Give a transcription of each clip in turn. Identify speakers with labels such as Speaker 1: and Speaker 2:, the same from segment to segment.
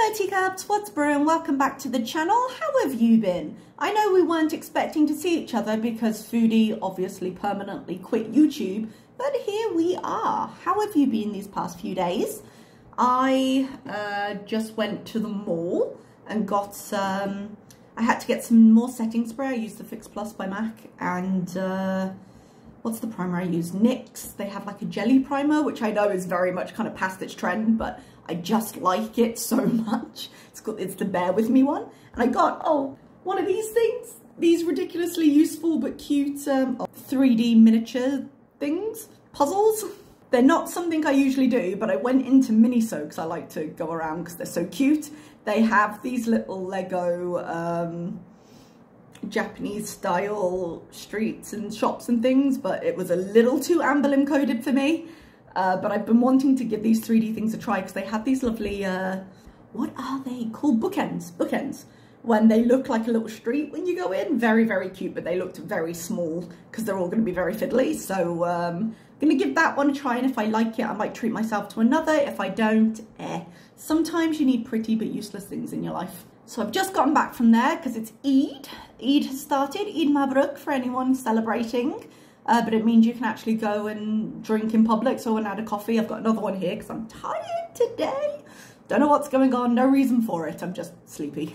Speaker 1: Hello teacups, what's brewing? Welcome back to the channel. How have you been? I know we weren't expecting to see each other because Foodie obviously permanently quit YouTube, but here we are. How have you been these past few days? I just went to the mall and got I had to get some more setting spray. I used the Fix Plus by MAC and what's the primer I use? NYX. They have like a jelly primer, which I know is very much kind of past its trend, but I just like it so much. It's the Bear With Me one. And I got, one of these things. These ridiculously useful but cute 3D miniature things, puzzles. They're not something I usually do, but I went into Miniso because I like to go around because they're so cute. They have these little Lego Japanese style streets and shops and things, but it was a little too Amber Lim coded for me. But I've been wanting to give these 3D things a try because they have these lovely, what are they called? Bookends. Bookends. When they look like a little street when you go in. Very, very cute, but they looked very small because they're all going to be very fiddly. So I'm going to give that one a try, and if I like it, I might treat myself to another. If I don't, Sometimes you need pretty but useless things in your life. So I've just gotten back from there because it's Eid. Eid has started. Eid Mabruk for anyone celebrating. But it means you can actually go and drink in public. So I went and had a coffee. I've got another one here because I'm tired today. Don't know what's going on. No reason for it. I'm just sleepy.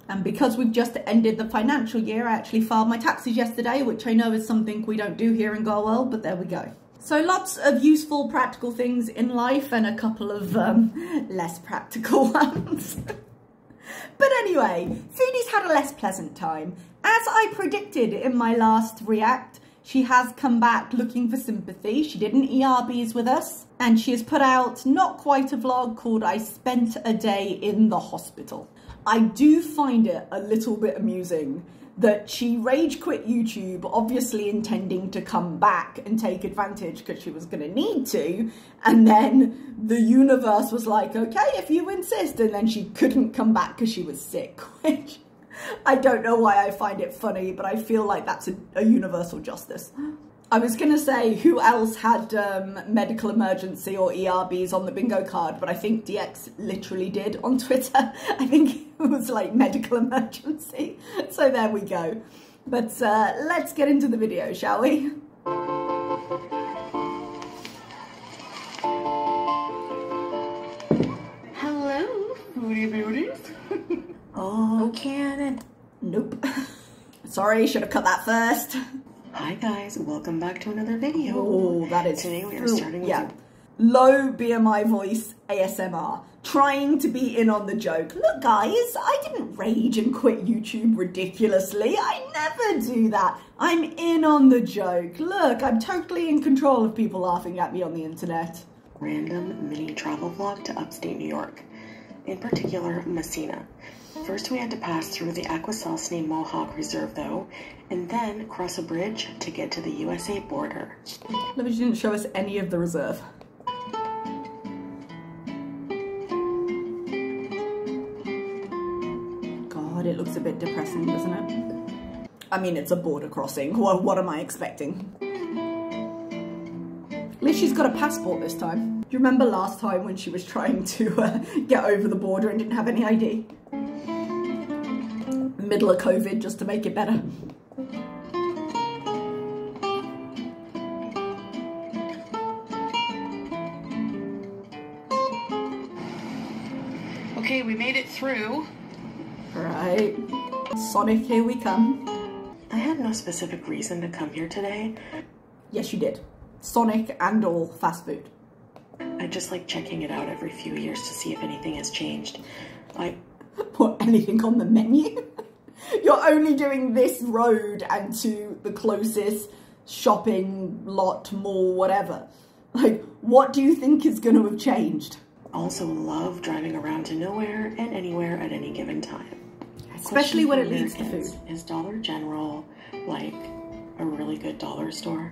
Speaker 1: And because we've just ended the financial year, I actually filed my taxes yesterday, which I know is something we don't do here in Galway, but there we go. So lots of useful, practical things in life and a couple of less practical ones. But anyway, Foodie's had a less pleasant time. As I predicted in my last react, she has come back looking for sympathy. She did an ERBs with us, and she has put out not quite a vlog called I Spent a Day in the Hospital. I do find it a little bit amusing that she rage quit YouTube, obviously intending to come back and take advantage because she was going to need to, and then the universe was like, okay, if you insist, and then she couldn't come back because she was sick, which I don't know why I find it funny, but I feel like that's a universal justice. I was going to say who else had medical emergency or ERBs on the bingo card, but I think DX literally did on Twitter. I think it was like medical emergency. So there we go. But let's get into the video, shall we?
Speaker 2: Hello, Foodie Beauties.
Speaker 1: Oh, Cannon. Nope. Sorry, should have cut that first.
Speaker 2: Hi guys, welcome back to another video.
Speaker 1: Oh, that is
Speaker 2: today we are starting with
Speaker 1: low BMI voice ASMR, trying to be in on the joke. Look guys, I didn't rage and quit YouTube ridiculously. I never do that. I'm in on the joke. Look, I'm totally in control of people laughing at me on the internet.
Speaker 2: Random mini travel vlog to upstate New York, in particular Messina. First we had to pass through the Akwesasne Mohawk Reserve though, and then cross a bridge to get to the USA border.
Speaker 1: Love it, she didn't show us any of the reserve. God, it looks a bit depressing, doesn't it? I mean, it's a border crossing. What am I expecting? At least she's got a passport this time. Do you remember last time when she was trying to get over the border and didn't have any ID? Middle of COVID, just to make it better.
Speaker 2: Okay, we made it through.
Speaker 1: Right. Sonic, here we come.
Speaker 2: I had no specific reason to come here today.
Speaker 1: Yes, you did. Sonic and all fast food.
Speaker 2: I just like checking it out every few years to see if anything has changed.
Speaker 1: Put anything on the menu? You're only doing this road and to the closest shopping lot, mall, whatever. Like, what do you think is going to have changed?
Speaker 2: Also love driving around to nowhere and anywhere at any given time.
Speaker 1: Especially when it leads to food.
Speaker 2: Is Dollar General like a really good dollar store?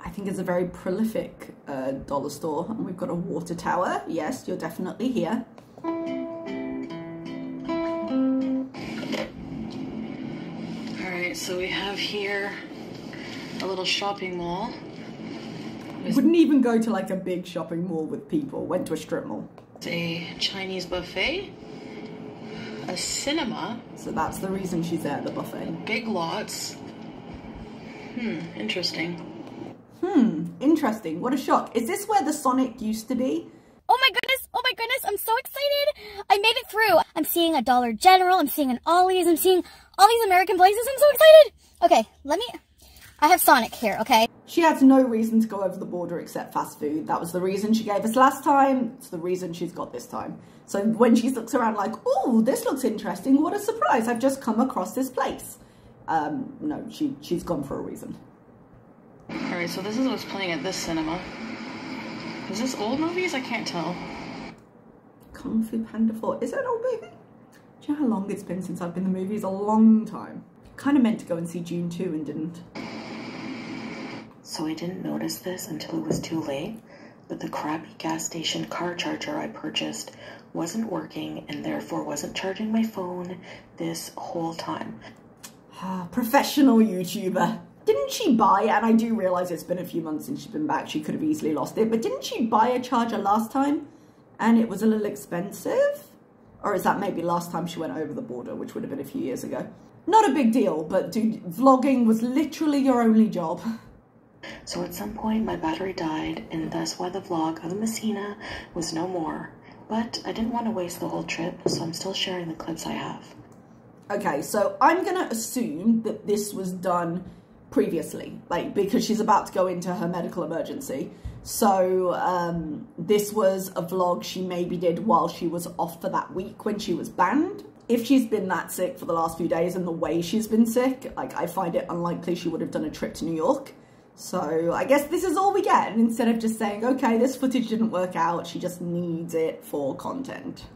Speaker 1: I think it's a very prolific dollar store, and we've got a water tower. Yes, you're definitely here.
Speaker 2: Alright, so we have here a little shopping mall.
Speaker 1: Wouldn't even go to like a big shopping mall with people, went to a strip mall.
Speaker 2: A Chinese buffet, a cinema.
Speaker 1: So that's the reason she's there at the buffet.
Speaker 2: Big Lots. Interesting.
Speaker 1: Interesting. What a shock. Is this where the Sonic used to be?
Speaker 3: Oh my goodness, I'm so excited. I made it through. I'm seeing a Dollar General, I'm seeing an Ollie's, I'm seeing all these American places. I'm so excited. Okay, I have Sonic here, okay?
Speaker 1: She has no reason to go over the border except fast food. That was the reason she gave us last time. It's the reason she's got this time. So when she looks around like, oh, this looks interesting. What a surprise. I've just come across this place. No, she's gone for a reason.
Speaker 2: All right, so this is what's playing at this cinema. Is this old movies? I can't tell.
Speaker 1: Kung Fu Panda 4. Is it an old movie? Do you know how long it's been since I've been to the movies? A long time. Kind of meant to go and see June 2 and didn't.
Speaker 2: So I didn't notice this until it was too late, but the crappy gas station car charger I purchased wasn't working and therefore wasn't charging my phone this whole time.
Speaker 1: Professional YouTuber. Didn't she buy, and I do realise it's been a few months since she's been back, she could have easily lost it, but didn't she buy a charger last time and it was a little expensive? Or is that maybe last time she went over the border, which would have been a few years ago? Not a big deal, but dude, vlogging was literally your only job.
Speaker 2: So at some point my battery died, and thus why the vlog of the Messina was no more. But I didn't want to waste the whole trip, so I'm still sharing the clips I have.
Speaker 1: Okay, so I'm gonna assume that this was done previously, like, because she's about to go into her medical emergency. So this was a vlog she maybe did while she was off for that week when she was banned. If she's been that sick for the last few days and the way she's been sick, like, I find it unlikely she would have done a trip to New York. So I guess this is all we get, instead of just saying, okay, this footage didn't work out, she just needs it for content.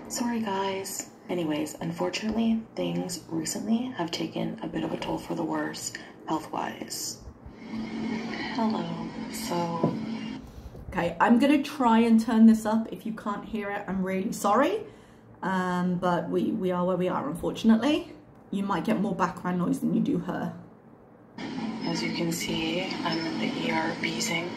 Speaker 2: Sorry guys. Anyways, unfortunately, things recently have taken a bit of a toll for the worse, health-wise. Hello. So...
Speaker 1: Okay, I'm gonna try and turn this up. If you can't hear it, I'm really sorry. But we are where we are, unfortunately. You might get more background noise than you do her.
Speaker 2: As you can see, I'm in the ER beezing.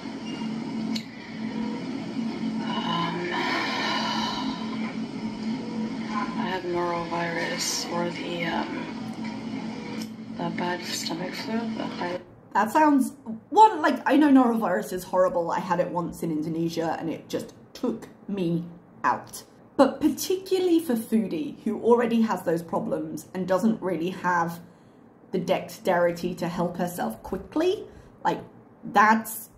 Speaker 2: I have norovirus, or the bad stomach flu.
Speaker 1: That sounds, one, like, I know norovirus is horrible. I had it once in Indonesia and it just took me out. But particularly for Foodie, who already has those problems and doesn't really have the dexterity to help herself quickly, like, that's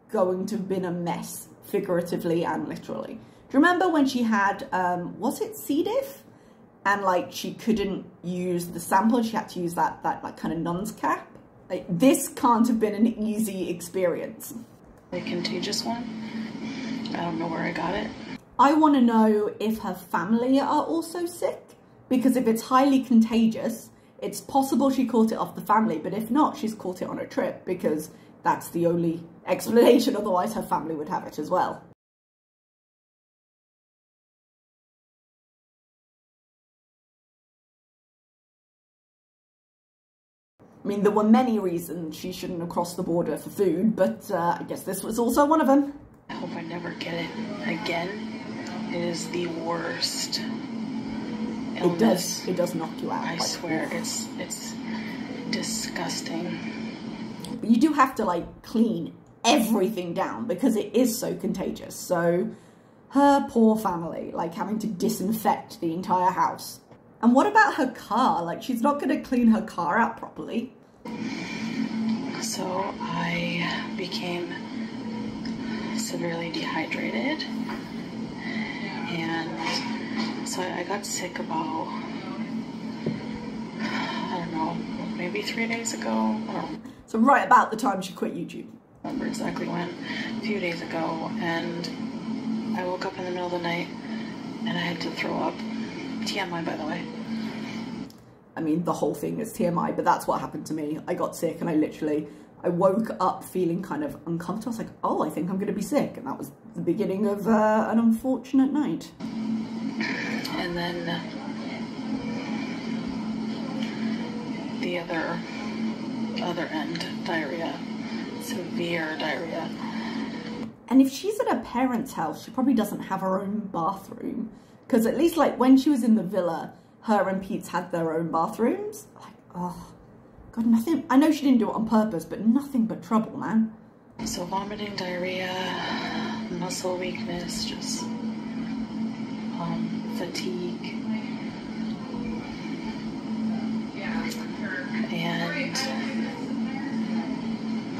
Speaker 1: going to have been a mess, figuratively and literally. Do you remember when she had, was it C. diff? And, like, she couldn't use the sample, she had to use that like, kind of nun's cap? Like, this can't have been an easy experience.
Speaker 2: The contagious one? I don't know where I got it.
Speaker 1: I want to know if her family are also sick, because if it's highly contagious, it's possible she caught it off the family, but if not, she's caught it on a trip, because that's the only explanation, otherwise her family would have it as well. I mean, there were many reasons she shouldn't have crossed the border for food, but I guess this was also one of them.
Speaker 2: I hope I never get it again. It is the worst illness.
Speaker 1: It does knock you out.
Speaker 2: I swear, it's disgusting.
Speaker 1: But you do have to, like, clean everything down because it is so contagious. So her poor family, like, having to disinfect the entire house. And what about her car? Like, she's not going to clean her car out properly.
Speaker 2: So I became severely dehydrated, and so I got sick about, I don't know, maybe 3 days ago.
Speaker 1: So right about the time she quit YouTube.
Speaker 2: I don't remember exactly when, a few days ago, and I woke up in the middle of the night and I had to throw up. TMI, by the way.
Speaker 1: I mean, the whole thing is TMI, but that's what happened to me. I got sick and I woke up feeling kind of uncomfortable. I was like, oh, I think I'm going to be sick. And that was the beginning of an unfortunate night.
Speaker 2: And then the other end, diarrhea, severe diarrhea.
Speaker 1: And if she's at her parents' house, she probably doesn't have her own bathroom. Because at least like when she was in the villa, her and Pete's had their own bathrooms. Like, oh, God, nothing. I know she didn't do it on purpose, but nothing but trouble, man.
Speaker 2: So vomiting, diarrhea, muscle weakness, just fatigue. And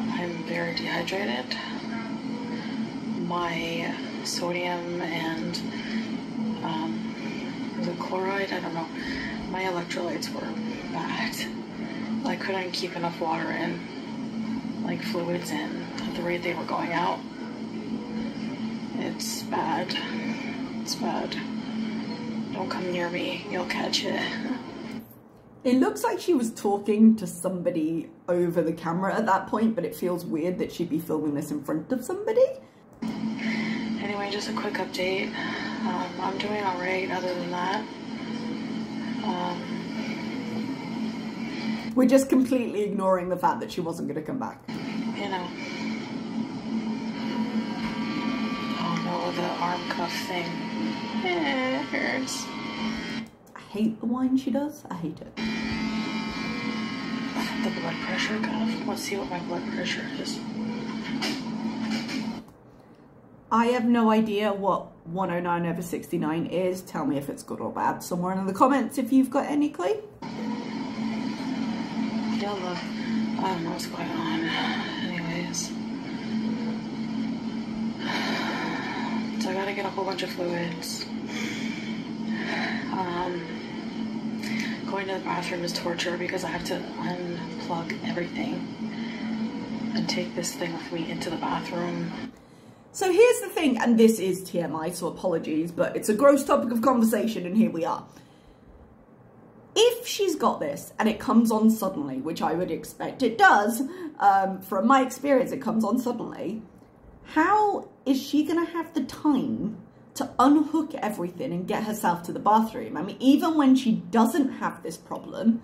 Speaker 2: I'm very dehydrated. My sodium and the chloride, I don't know, my electrolytes were bad. I couldn't keep enough water in, like fluids in, at the rate they were going out. It's bad. It's bad. Don't come near me, you'll catch it.
Speaker 1: It looks like she was talking to somebody over the camera at that point, but it feels weird that she'd be filming this in front of somebody.
Speaker 2: Anyway, just a quick update. I'm doing alright other than that.
Speaker 1: We're just completely ignoring the fact that she wasn't going to come back.
Speaker 2: You know. Oh no, the arm cuff thing. It hurts.
Speaker 1: I hate the whine she does. I hate it.
Speaker 2: The blood pressure cuff. Let's see what my blood pressure is.
Speaker 1: I have no idea what 109/69 is. Tell me if it's good or bad somewhere in the comments if you've got any clue.
Speaker 2: Yeah, look. I don't know what's going on. Anyways. So I gotta get a whole bunch of fluids. Going to the bathroom is torture because I have to unplug everything and take this thing with me into the bathroom.
Speaker 1: So here's the thing, and this is TMI, so apologies, but it's a gross topic of conversation, and here we are. If she's got this, and it comes on suddenly, which I would expect it does, from my experience, it comes on suddenly, how is she going to have the time to unhook everything and get herself to the bathroom? I mean, even when she doesn't have this problem,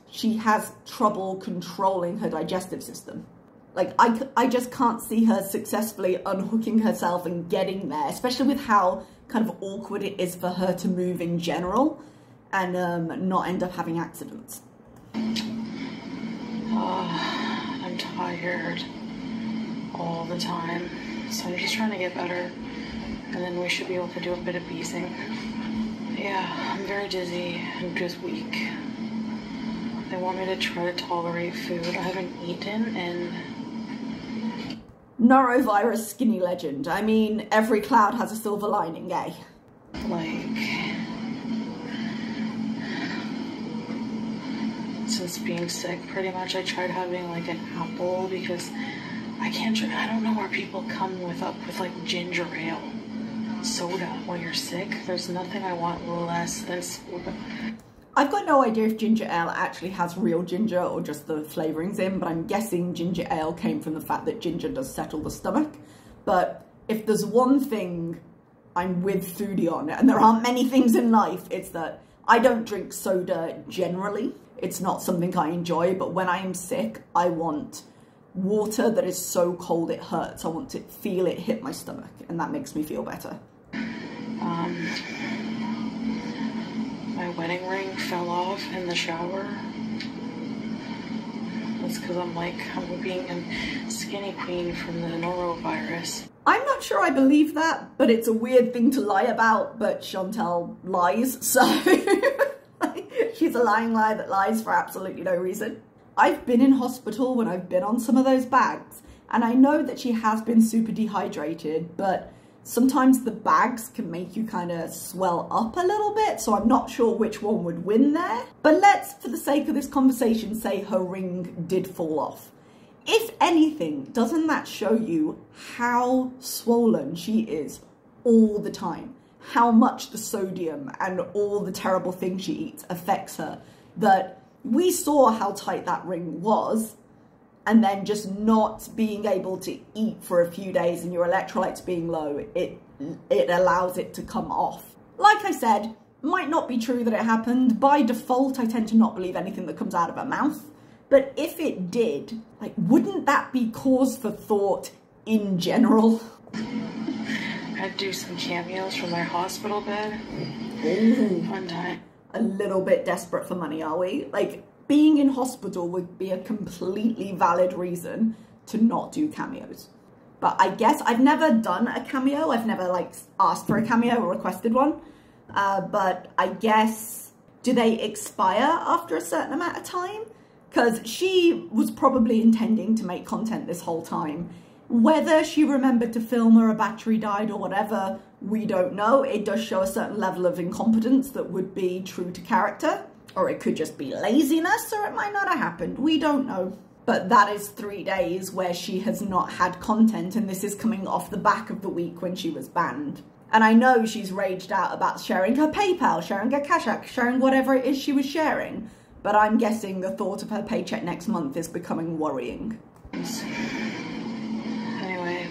Speaker 1: she has trouble controlling her digestive system. Like, I just can't see her successfully unhooking herself and getting there, especially with how kind of awkward it is for her to move in general and not end up having accidents.
Speaker 2: I'm tired all the time, so I'm just trying to get better, and then we should be able to do a bit of beasting. Yeah, I'm very dizzy. I'm just weak. They want me to try to tolerate food. I haven't eaten in...
Speaker 1: Norovirus skinny legend. I mean, every cloud has a silver lining, eh?
Speaker 2: like, since being sick, pretty much. I tried having like an apple because I can't drink. I don't know where people come up with like ginger ale soda when you're sick. There's nothing I want less than soda.
Speaker 1: I've got no idea if ginger ale actually has real ginger or just the flavourings in, but I'm guessing ginger ale came from the fact that ginger does settle the stomach. But if there's one thing I'm with Foodie on, and there aren't many things in life, it's that I don't drink soda generally. It's not something I enjoy, but when I am sick, I want water that is so cold it hurts. I want to feel it hit my stomach, and that makes me feel better.
Speaker 2: My wedding ring fell off in the shower. That's because I'm being a skinny queen from the norovirus.
Speaker 1: I'm not sure I believe that, but it's a weird thing to lie about, but Chantal lies, so she's a lying lie that lies for absolutely no reason. I've been in hospital when I've been on some of those bags, and I know that she has been super dehydrated, but sometimes the bags can make you kind of swell up a little bit, so I'm not sure which one would win there. But let's, for the sake of this conversation, say her ring did fall off. If anything, doesn't that show you how swollen she is all the time? How much the sodium and all the terrible things she eats affects her? That we saw how tight that ring was, and then just not being able to eat for a few days and your electrolytes being low, it allows it to come off. Like I said, might not be true that it happened. By default, I tend to not believe anything that comes out of her mouth. But if it did, like, wouldn't that be cause for thought in general.
Speaker 2: I'd do some cameos from my hospital bed.
Speaker 1: Ooh.
Speaker 2: Fun time.
Speaker 1: A little bit desperate for money, are we? Like, being in hospital would be a completely valid reason to not do cameos. But I guess I've never done a cameo. I've never, like, asked for a cameo or requested one. But I guess, do they expire after a certain amount of time? Because she was probably intending to make content this whole time. Whether she remembered to film or a battery died or whatever, we don't know. It does show a certain level of incompetence that would be true to character. Or it could just be laziness, or it might not have happened. We don't know. But that is 3 days where she has not had content, and this is coming off the back of the week when she was banned. And I know she's raged out about sharing her PayPal, sharing her Cash App, sharing whatever it is she was sharing. But I'm guessing the thought of her paycheck next month is becoming worrying.
Speaker 2: Anyway.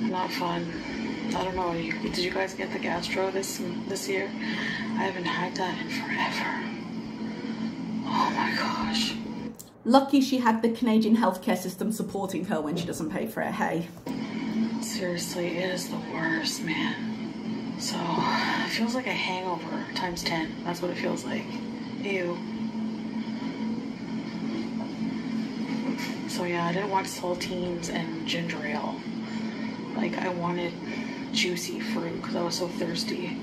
Speaker 2: Not fun. I don't know, did you guys get the gastro this year? I haven't had that in forever. Oh my gosh.
Speaker 1: Lucky she had the Canadian healthcare system supporting her when she doesn't pay for it, hey?
Speaker 2: Seriously, it is the worst, man. So, it feels like a hangover times 10. That's what it feels like. Ew. So yeah, I didn't want saltines and ginger ale. Like, I wanted juicy fruit because I was so thirsty.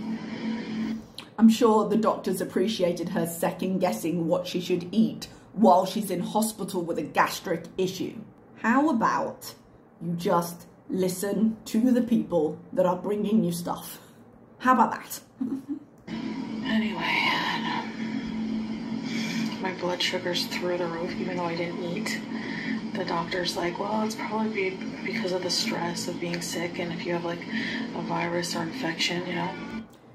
Speaker 1: I'm sure the doctors appreciated her second guessing what she should eat while she's in hospital with a gastric issue. How about you just listen to the people that are bringing you stuff? How about that?
Speaker 2: Anyway, my blood sugar's through the roof even though I didn't eat. The doctor's like, well, it's probably because of the stress of being sick and if you have like a virus or infection, you know.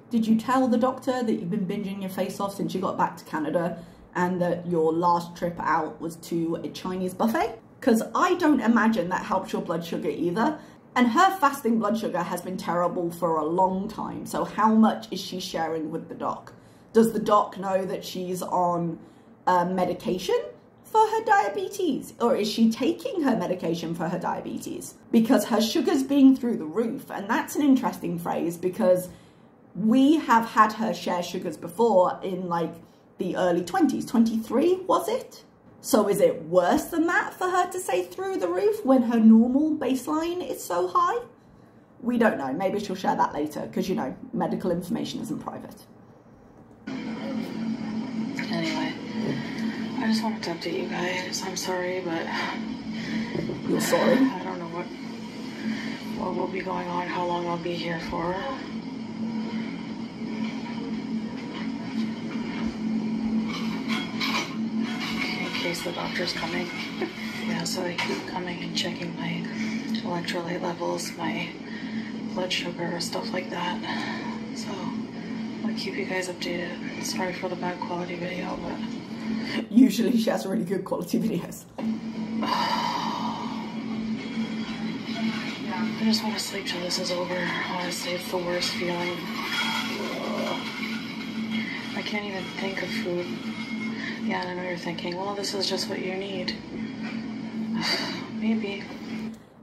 Speaker 1: Did you tell the doctor that you've been binging your face off since you got back to Canada and that your last trip out was to a Chinese buffet? Because I don't imagine that helps your blood sugar either. And her fasting blood sugar has been terrible for a long time. So how much is she sharing with the doc? Does the doc know that she's on medication for her diabetes? Or is she taking her medication for her diabetes? Because her sugar's being through the roof. And that's an interesting phrase because we have had her share sugars before in like the early 20s. 23, was it? So is it worse than that for her to say through the roof when her normal baseline is so high? We don't know. Maybe she'll share that later because, you know, medical information isn't private.
Speaker 2: Anyway, I just wanted to update you guys. I'm sorry, but...
Speaker 1: You're sorry?
Speaker 2: I don't know what will be going on, how long I'll be here for. The doctor's coming. Yeah, so they keep coming and checking my electrolyte levels, my blood sugar, stuff like that. So I'll keep you guys updated. Sorry for the bad quality video, but
Speaker 1: usually she has really good quality videos.
Speaker 2: I just want to sleep till this is over. Honestly, it's the worst feeling. I can't even think of food. Yeah, and I know you're thinking, well, this is just what you need. Maybe.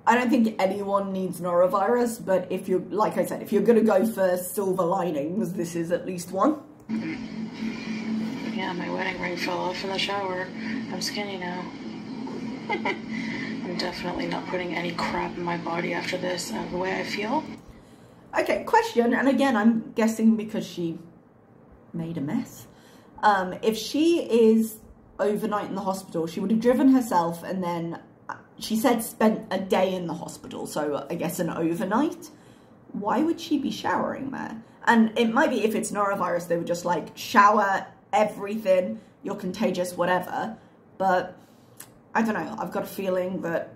Speaker 1: I don't think anyone needs norovirus, but if you're, like I said, if you're going to go for silver linings, this is at least one.
Speaker 2: Yeah, my wedding ring fell off in the shower. I'm skinny now. I'm definitely not putting any crap in my body after this, the way I feel.
Speaker 1: Okay, question, and again, I'm guessing because she made a mess. If she is overnight in the hospital, she would have driven herself and then, she said, spent a day in the hospital, so I guess an overnight. Why would she be showering there? And it might be if it's norovirus, they would just like shower everything, you're contagious, whatever. But I don't know, I've got a feeling that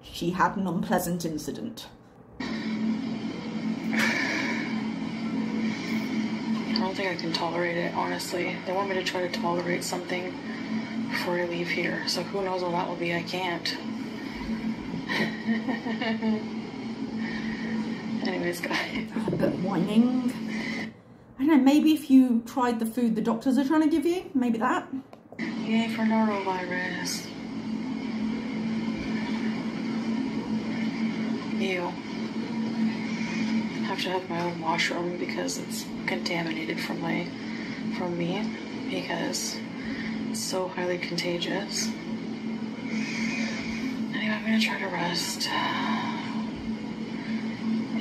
Speaker 1: she had an unpleasant incident.
Speaker 2: I don't think I can tolerate it, honestly. They want me to try to tolerate something before I leave here, so who knows what that will be. I can't. Anyways, guys.
Speaker 1: A bit whining. I don't know, maybe if you tried the food the doctors are trying to give you, maybe that.
Speaker 2: Yay for norovirus. have to have my own washroom because it's contaminated from me because it's so highly contagious. Anyway, I'm gonna try to rest.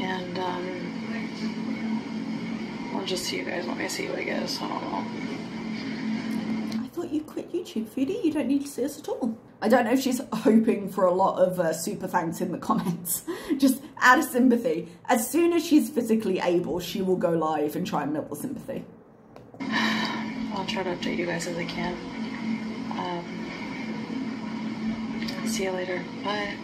Speaker 2: And I'll just see you guys when I see you, I guess. I don't know.
Speaker 1: I thought you quit YouTube, Foodie. You don't need to see us at all. I don't know if she's hoping for a lot of super thanks in the comments. Just out of sympathy. As soon as she's physically able, she will go live and try and milk the sympathy.
Speaker 2: I'll try to update you guys as I can. See you later. Bye.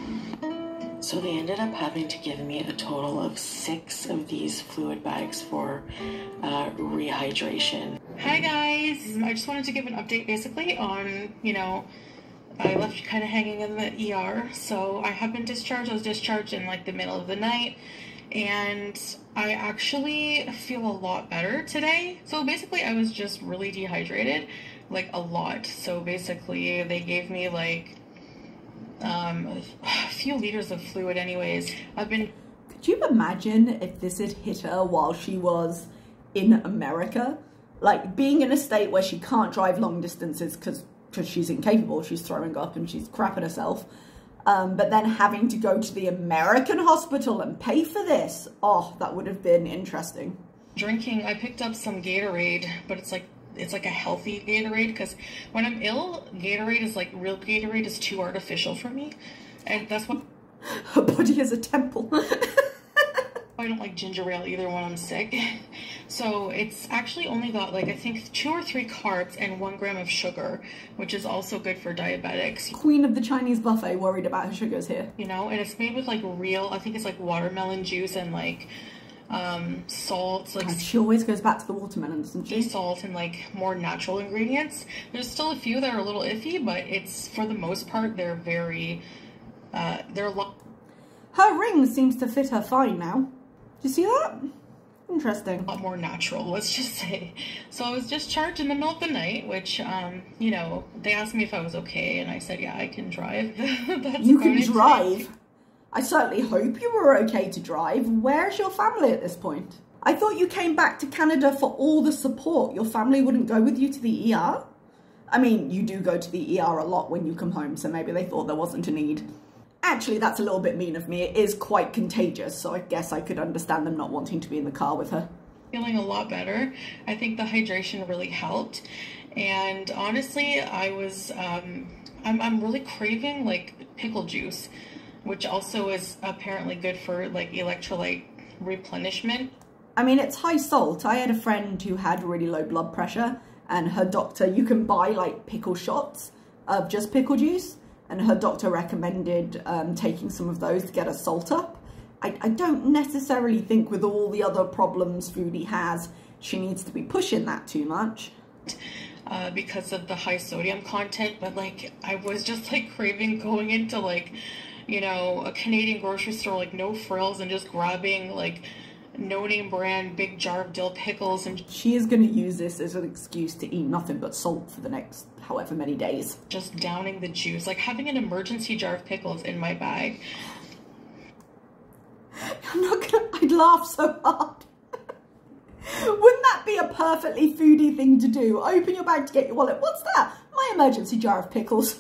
Speaker 2: So they ended up having to give me a total of 6 of these fluid bags for rehydration. Hi guys! I just wanted to give an update basically on, you know, I left kind of hanging in the ER. So I have been discharged. I was discharged in like the middle of the night. And I actually feel a lot better today. So basically I was just really dehydrated, like a lot. So basically they gave me like a few liters of fluid anyways. Could
Speaker 1: you imagine if this had hit her while she was in America? Like being in a state where she can't drive long distances because she's incapable, she's throwing up and she's crapping herself. But then having to go to the American hospital and pay for this. Oh, that would have been interesting.
Speaker 2: Drinking, I picked up some Gatorade, but it's like a healthy Gatorade because when I'm ill, Gatorade is like, real Gatorade is too artificial for me. And that's what...
Speaker 1: Her body is a temple.
Speaker 2: I don't like ginger ale either when I'm sick. So it's actually only got like, I think 2 or 3 carbs and 1 gram of sugar, which is also good for diabetics.
Speaker 1: Queen of the Chinese buffet worried about her sugars here.
Speaker 2: You know, and it's made with like real, I think it's like watermelon juice and like salt. Like
Speaker 1: God, she always goes back to the watermelon, doesn't she?
Speaker 2: Salt and like more natural ingredients. There's still a few that are a little iffy, but it's, for the most part, they're very, they're a lot.
Speaker 1: Her ring seems to fit her fine now. Do you see that? Interesting.
Speaker 2: A lot more natural, let's just say. So I was discharged in the middle of the night, which, you know, they asked me if I was okay, and I said, yeah, I can drive.
Speaker 1: You can drive? I certainly hope you were okay to drive. Where's your family at this point? I thought you came back to Canada for all the support. Your family wouldn't go with you to the ER? I mean, you do go to the ER a lot when you come home, so maybe they thought there wasn't a need. Actually, that's a little bit mean of me. It is quite contagious, so I guess I could understand them not wanting to be in the car with her.
Speaker 2: Feeling a lot better. I think the hydration really helped. And honestly, I was, I'm really craving like pickle juice, which also is apparently good for like electrolyte replenishment.
Speaker 1: I mean, it's high salt. I had a friend who had really low blood pressure, and her doctor, you can buy like pickle shots of just pickle juice. And her doctor recommended taking some of those to get her salt up. I don't necessarily think with all the other problems Foodie has, she needs to be pushing that too much.
Speaker 2: Because of the high sodium content, but like I was just like craving going into like, you know, a Canadian grocery store, like no frills, and just grabbing like no-name brand big jar of dill pickles. And
Speaker 1: she is going to use this as an excuse to eat nothing but salt for the next however many days.
Speaker 2: Just downing the juice, like having an emergency jar of pickles in my bag.
Speaker 1: I'm not gonna, I'd laugh so hard. Wouldn't that be a perfectly Foodie thing to do? Open your bag to get your wallet. What's that? My emergency jar of pickles.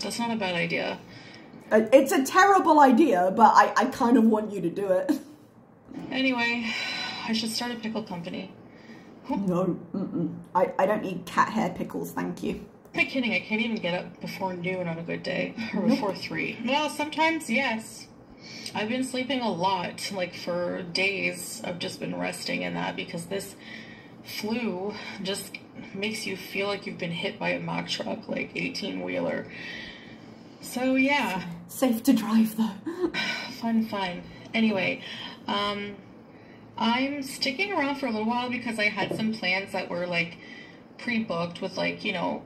Speaker 2: That's not a bad idea.
Speaker 1: It's a terrible idea, but I kind of want you to do it.
Speaker 2: Anyway, I should start a pickle company.
Speaker 1: No, I don't need cat hair pickles, thank you.
Speaker 2: Am I kidding? I can't even get up before noon on a good day, or before 3. Well, sometimes, yes. I've been sleeping a lot, like for days. I've just been resting in that because this flu just makes you feel like you've been hit by a Mack truck, like 18-wheeler. So yeah.
Speaker 1: Safe to drive though.
Speaker 2: Fun. Anyway, I'm sticking around for a little while because I had some plans that were like pre-booked with like, you know,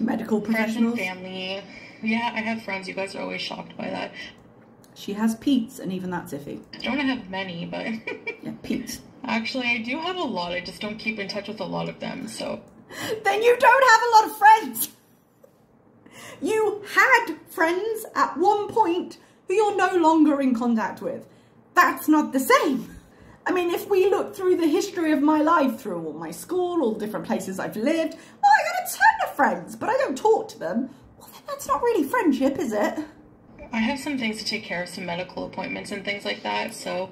Speaker 1: medical professionals.
Speaker 2: Friends and family. Yeah, I have friends. You guys are always shocked by that.
Speaker 1: She has Pete's, and even that's iffy.
Speaker 2: I don't have many, but...
Speaker 1: Yeah, Pete's.
Speaker 2: Actually, I do have a lot. I just don't keep in touch with a lot of them, so...
Speaker 1: Then you don't have a lot of friends! You had friends at one point who you're no longer in contact with. That's not the same. I mean, if we look through the history of my life, through all my school, all the different places I've lived, oh, I got a ton of friends, but I don't talk to them. Well, then that's not really friendship, is it?
Speaker 2: I have some things to take care of, some medical appointments and things like that, so...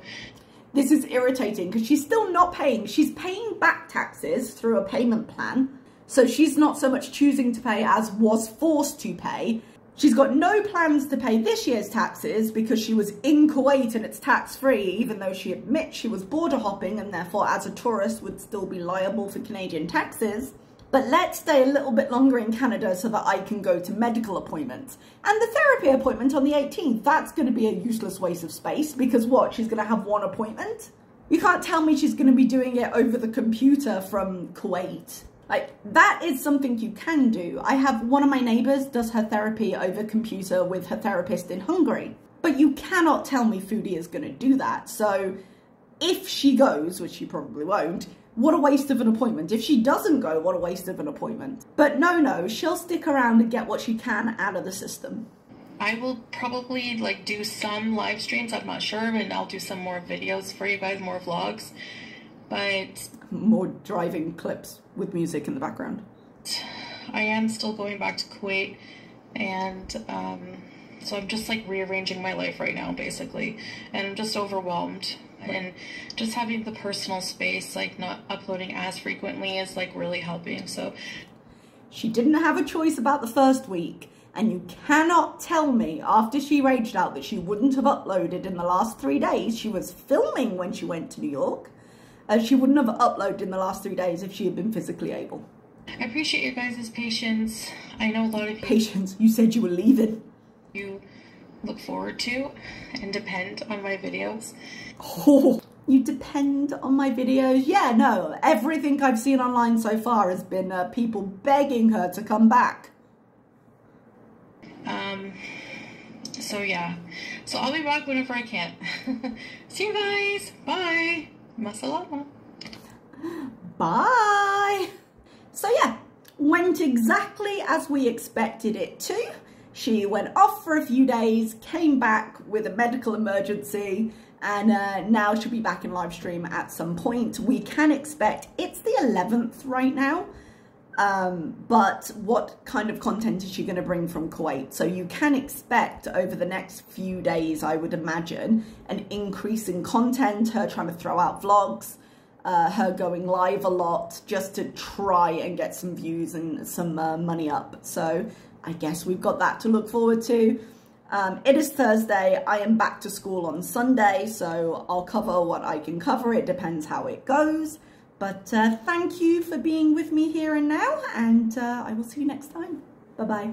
Speaker 1: This is irritating because she's still not paying. She's paying back taxes through a payment plan. So she's not so much choosing to pay as was forced to pay. She's got no plans to pay this year's taxes because she was in Kuwait and it's tax-free, even though she admits she was border hopping and therefore as a tourist would still be liable for Canadian taxes. But let's stay a little bit longer in Canada so that I can go to medical appointments. And the therapy appointment on the 18th, that's going to be a useless waste of space because what, she's going to have one appointment? You can't tell me she's going to be doing it over the computer from Kuwait. Like, that is something you can do. I have one of my neighbours does her therapy over computer with her therapist in Hungary. But you cannot tell me Foodie is going to do that. So if she goes, which she probably won't, what a waste of an appointment. If she doesn't go, what a waste of an appointment. But no, she'll stick around and get what she can out of the system.
Speaker 2: I will probably like do some live streams, I'm not sure, and I'll do some more videos for you guys, more vlogs. But
Speaker 1: more driving clips with music in the background.
Speaker 2: I am still going back to Kuwait, and so I'm just like rearranging my life right now, basically, and I'm just overwhelmed. And just having the personal space, like not uploading as frequently is like really helping. So
Speaker 1: she didn't have a choice about the first week, and you cannot tell me after she raged out that she wouldn't have uploaded in the last 3 days. She was filming when she went to New York. She wouldn't have uploaded in the last 3 days if she had been physically able.
Speaker 2: I appreciate your guys' patience. I know a lot of you...
Speaker 1: Patience? You said you were leaving.
Speaker 2: You look forward to and depend on my videos.
Speaker 1: Oh, you depend on my videos? Yeah, no, everything I've seen online so far has been people begging her to come back.
Speaker 2: So yeah, so I'll be back whenever I can. See you guys, bye. Masalama.
Speaker 1: Bye. So yeah, went exactly as we expected it to. She went off for a few days, came back with a medical emergency, and now she'll be back in live stream at some point. We can expect, it's the 11th right now, but what kind of content is she going to bring from Kuwait? So you can expect over the next few days, I would imagine, an increase in content, her trying to throw out vlogs, her going live a lot just to try and get some views and some money up. So I guess we've got that to look forward to. It is Thursday. I am back to school on Sunday, so I'll cover what I can cover. It depends how it goes. But thank you for being with me here and now, and I will see you next time. Bye-bye.